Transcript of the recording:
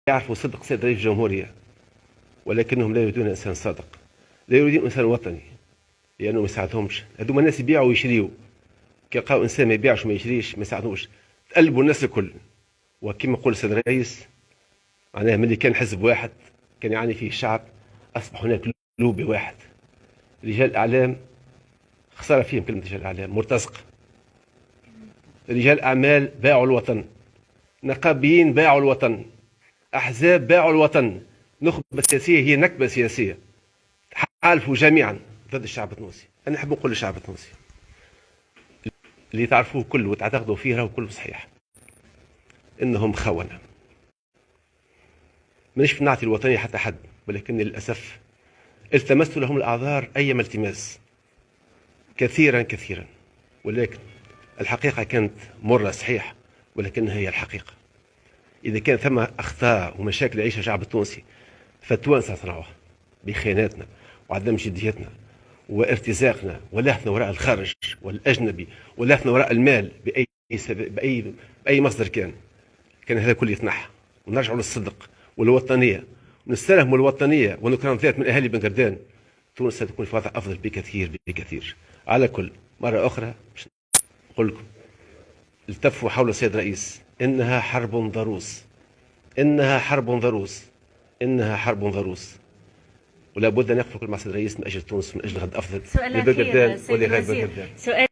يعرفوا صدق سيد رئيس الجمهورية، ولكنهم لا يريدون إنسان صادق، لا يريدون إنسان وطني، لأنه ما يساعدهمش. هذوما الناس يبيعوا ويشريوا، كي يلقاو إنسان ما يبيعش وما يشريش ما يساعدوش، تقلبوا الناس الكل. وكما يقول السيد الرئيس، معناها ملي كان حزب واحد كان يعاني فيه الشعب، أصبح هناك لوبي واحد. رجال أعلام خسارة فيهم كلمة رجال أعلام، مرتزقة. رجال أعمال باعوا الوطن، نقابيين باعوا الوطن، أحزاب باعوا الوطن، نخبة سياسية هي نكبة سياسية. حالفوا جميعا ضد الشعب التونسي. أنا نحب نقول للشعب التونسي اللي تعرفوه كله وتعتقدوا فيه راهو كله صحيح، إنهم خونة. مانيش نعطي الوطنية حتى حد، ولكن للأسف التمست لهم الأعذار أيما التماس كثيرا كثيرا، ولكن الحقيقة كانت مرة صحيح، ولكنها هي الحقيقة. إذا كان ثم أخطاء ومشاكل يعيشها الشعب التونسي فالتوانسة صنعوها بخياناتنا وعدم جديتنا وارتزاقنا ولهثنا وراء الخارج والأجنبي ولهثنا وراء المال بأي مصدر كان هذا كله يتنحى، ونرجعوا للصدق والوطنية ونستلهموا الوطنية ونكرم ذات من أهالي بن قردان. تونس ستكون في وضع أفضل بكثير بكثير. على كل مرة أخرى نقول لكم التفوا حول السيد الرئيس، إنها حرب ضروس، إنها حرب ضروس، إنها حرب ضروس، ولا بد أن يقف كل مع السيد الرئيس من أجل تونس، من أجل غد أفضل سؤال أخير لبن قردان سيد ولغير بن الوزير. قردان.